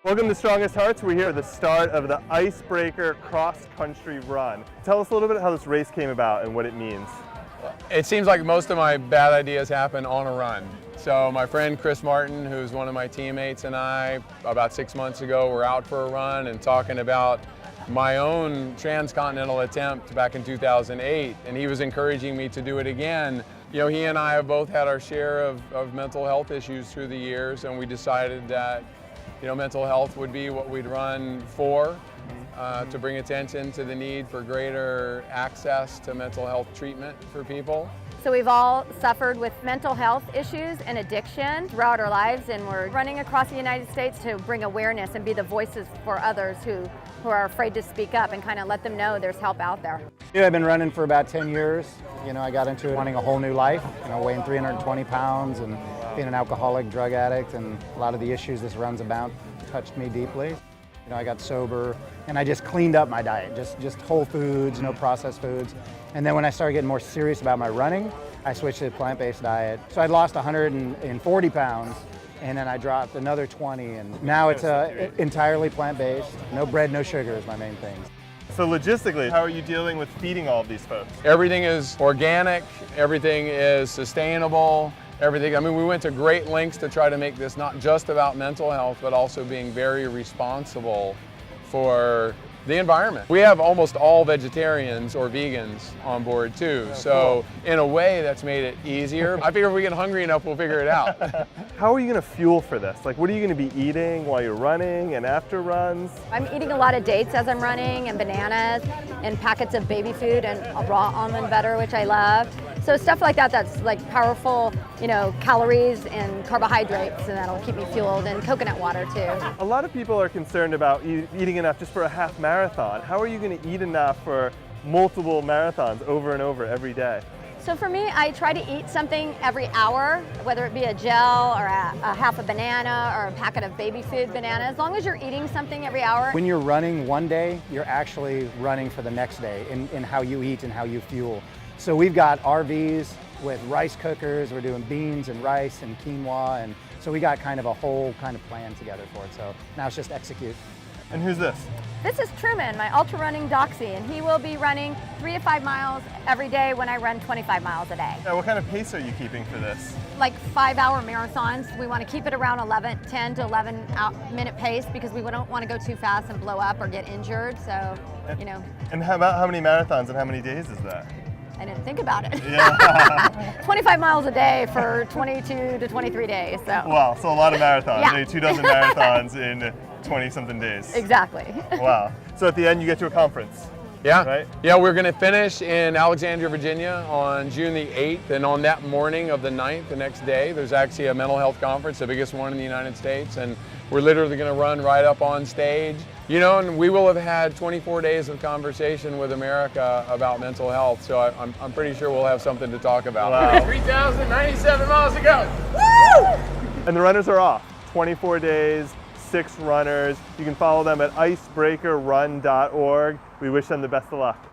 Welcome to Strongest Hearts. We're here at the start of the Icebreaker cross-country run. Tell us a little bit how this race came about and what it means. It seems like most of my bad ideas happen on a run. So my friend Chris Martin, who's one of my teammates, and I, about 6 months ago, were out for a run and talking about my own transcontinental attempt back in 2008, and he was encouraging me to do it again. You know, he and I have both had our share of mental health issues through the years, and we decided that mental health would be what we'd run for, to bring attention to the need for greater access to mental health treatment for people. So we've all suffered with mental health issues and addiction throughout our lives, and we're running across the United States to bring awareness and be the voices for others who are afraid to speak up and kind of let them know there's help out there. Yeah, I've been running for about 10 years. I got into it wanting a whole new life, weighing 320 pounds and being an alcoholic, drug addict, and a lot of the issues this run's about touched me deeply. I got sober and I just cleaned up my diet, just whole foods, no processed foods. And then when I started getting more serious about my running, I switched to a plant-based diet. So I'd lost 140 pounds, and then I dropped another 20, and now it's entirely plant-based. No bread, no sugar is my main thing. So logistically, how are you dealing with feeding all of these folks? Everything is organic, everything is sustainable. Everything. I mean, we went to great lengths to try to make this not just about mental health, but also being very responsible for the environment. We have almost all vegetarians or vegans on board too. So in a way that's made it easier. I figure if we get hungry enough, we'll figure it out. How are you going to fuel for this? Like, what are you going to be eating while you're running and after runs? I'm eating a lot of dates as I'm running, and bananas, and packets of baby food, and raw almond butter, which I love. So stuff like that that's like powerful, calories and carbohydrates, and that'll keep me fueled, and coconut water too. A lot of people are concerned about eating enough just for a half marathon. How are you going to eat enough for multiple marathons over and over every day? So for me, I try to eat something every hour, whether it be a gel or a half a banana or a packet of baby food banana. As long as you're eating something every hour. When you're running one day, you're actually running for the next day in how you eat and how you fuel. So we've got RVs with rice cookers. We're doing beans and rice and quinoa, and so we got kind of a whole kind of plan together for it. So now it's just execute. And who's this? This is Truman, my ultra running doxy, and he will be running 3 to 5 miles every day when I run 25 miles a day. What kind of pace are you keeping for this? Like 5-hour marathons. We want to keep it around 10 to 11 minute pace, because we don't want to go too fast and blow up or get injured. So, And how many marathons and how many days is that? I didn't think about it. Yeah. 25 miles a day for 22 to 23 days. So. Wow, so a lot of marathons. Yeah. 24 marathons in 20-something days. Exactly. Wow. So at the end, you get to a conference. Yeah. Right? Yeah, we're going to finish in Alexandria, Virginia on June the 8th, and on that morning of the 9th, the next day, there's actually a mental health conference, the biggest one in the United States, and we're literally going to run right up on stage. And we will have had 24 days of conversation with America about mental health, so I'm pretty sure we'll have something to talk about. Wow. 3,097 miles to go. Woo! And the runners are off. 24 days, 6 runners. You can follow them at icebreakerrun.org. We wish them the best of luck.